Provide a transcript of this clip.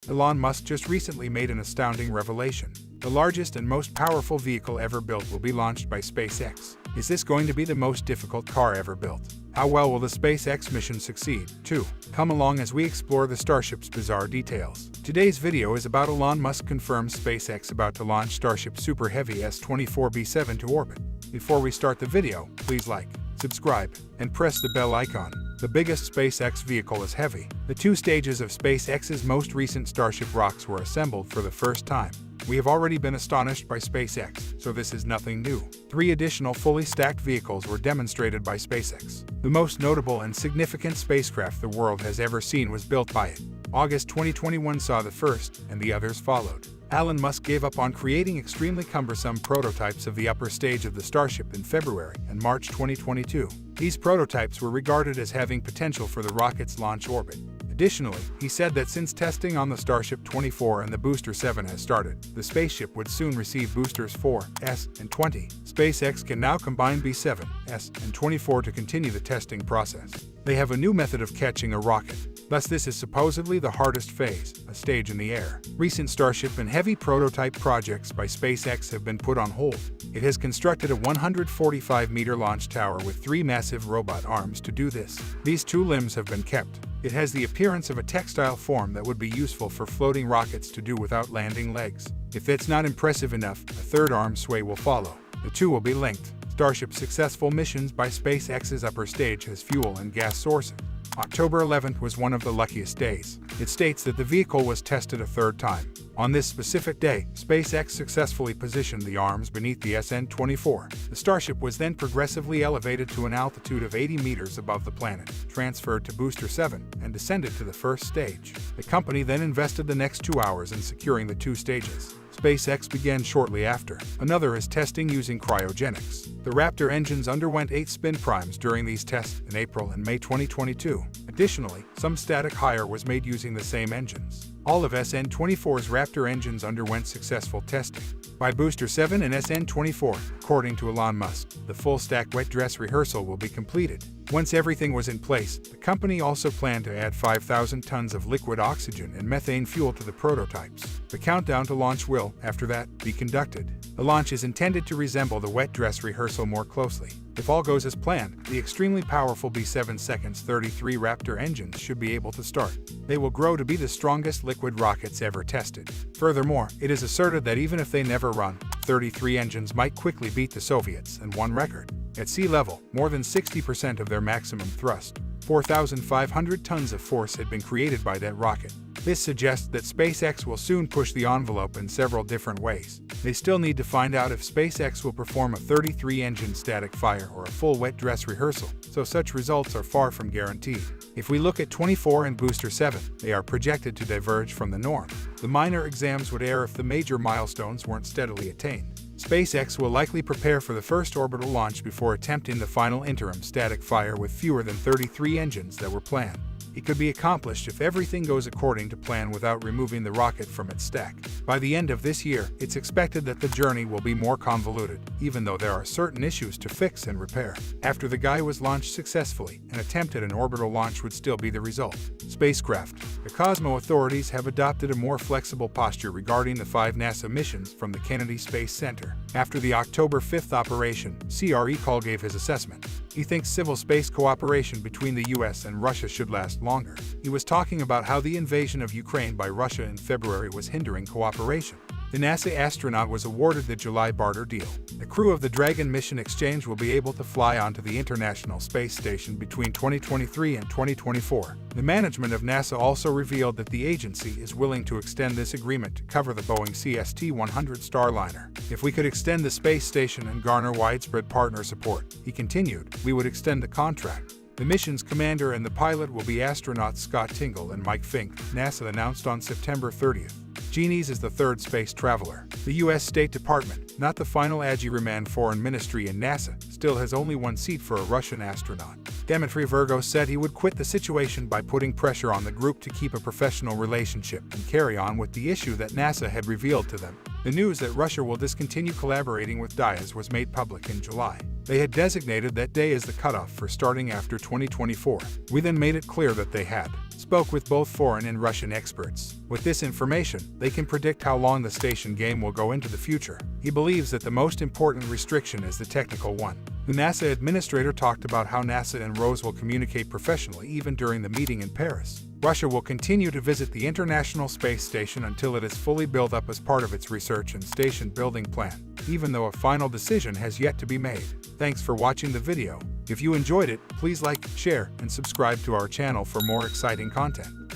Elon Musk just recently made an astounding revelation. The largest and most powerful vehicle ever built will be launched by SpaceX. Is this going to be the most difficult car ever built? How well will the SpaceX mission succeed? 2. Come along as we explore the Starship's bizarre details. Today's video is about Elon Musk confirms SpaceX about to launch Starship Super Heavy S-24B7 to orbit. Before we start the video, please like, subscribe, and press the bell icon. The biggest SpaceX vehicle is heavy. The two stages of SpaceX's most recent Starship rocks were assembled for the first time. We have already been astonished by SpaceX, so this is nothing new. 3 additional fully stacked vehicles were demonstrated by SpaceX. The most notable and significant spacecraft the world has ever seen was built by it. August 2021 saw the first, and the others followed. Elon Musk gave up on creating extremely cumbersome prototypes of the upper stage of the Starship in February and March 2022. These prototypes were regarded as having potential for the rocket's launch orbit. Additionally, he said that since testing on the Starship 24 and the Booster 7 has started, the spaceship would soon receive Boosters 4, S, and 20. SpaceX can now combine B7, S, and 24 to continue the testing process. They have a new method of catching a rocket. Thus, this is supposedly the hardest phase, a stage in the air. Recent Starship and Heavy prototype projects by SpaceX have been put on hold. It has constructed a 145-meter launch tower with 3 massive robot arms to do this. These 2 limbs have been kept. It has the appearance of a textile form that would be useful for floating rockets to do without landing legs. If that's not impressive enough, a 3rd arm sway will follow. The 2 will be linked. Starship's successful missions by SpaceX's upper stage has fuel and gas sources. October 11th was one of the luckiest days. It states that the vehicle was tested a 3rd time. On this specific day, SpaceX successfully positioned the arms beneath the SN-24. The Starship was then progressively elevated to an altitude of 80 meters above the planet, transferred to Booster 7, and descended to the first stage. The company then invested the next 2 hours in securing the 2 stages. SpaceX began shortly after. Another is testing using cryogenics. The Raptor engines underwent 8 spin primes during these tests in April and May 2022. Additionally, some static hire was made using the same engines. All of SN-24's Raptor engines underwent successful testing. By Booster 7 and SN-24, according to Elon Musk, the full-stack wet dress rehearsal will be completed. Once everything was in place, the company also planned to add 5,000 tons of liquid oxygen and methane fuel to the prototypes. The countdown to launch will, after that, be conducted. The launch is intended to resemble the wet dress rehearsal more closely. If all goes as planned, the extremely powerful B7 Seconds 33 Raptor engines should be able to start. They will grow to be the strongest liquid rockets ever tested. Furthermore, it is asserted that even if they never run, 33 engines might quickly beat the Soviets and one record. At sea level, more than 60% of their maximum thrust, 4,500 tons of force had been created by that rocket. This suggests that SpaceX will soon push the envelope in several different ways. They still need to find out if SpaceX will perform a 33-engine static fire or a full wet dress rehearsal, so such results are far from guaranteed. If we look at 24 and Booster 7, they are projected to diverge from the norm. The minor exams would err if the major milestones weren't steadily attained. SpaceX will likely prepare for the first orbital launch before attempting the final interim static fire with fewer than 33 engines that were planned. It could be accomplished if everything goes according to plan without removing the rocket from its stack. By the end of this year, it's expected that the journey will be more convoluted, even though there are certain issues to fix and repair. After the guy was launched successfully, an attempt at an orbital launch would still be the result. Spacecraft. The Cosmo authorities have adopted a more flexible posture regarding the 5 NASA missions from the Kennedy Space Center. After the October 5th operation, CR Ekal gave his assessment. He thinks civil space cooperation between the US and Russia should last longer. He was talking about how the invasion of Ukraine by Russia in February was hindering cooperation. The NASA astronaut was awarded the July barter deal. The crew of the Dragon mission exchange will be able to fly onto the International Space Station between 2023 and 2024. The management of NASA also revealed that the agency is willing to extend this agreement to cover the Boeing CST-100 Starliner. If we could extend the space station and garner widespread partner support, he continued, we would extend the contract. The mission's commander and the pilot will be astronauts Scott Tingle and Mike Fink, NASA announced on September 30th. Genies is the 3rd space traveler. The U.S. State Department, not the final Agiriman Foreign Ministry in NASA, still has only 1 seat for a Russian astronaut. Dmitry Virgo said he would quit the situation by putting pressure on the group to keep a professional relationship and carry on with the issue that NASA had revealed to them. The news that Russia will discontinue collaborating with Diaz was made public in July. They had designated that day as the cutoff for starting after 2024. We then made it clear that they had spoke with both foreign and Russian experts. With this information, they can predict how long the station game will go into the future. He believes that the most important restriction is the technical one. The NASA administrator talked about how NASA and Rose will communicate professionally even during the meeting in Paris. Russia will continue to visit the International Space Station until it is fully built up as part of its research and station building plan, even though a final decision has yet to be made. Thanks for watching the video. If you enjoyed it, please like, share, and subscribe to our channel for more exciting content.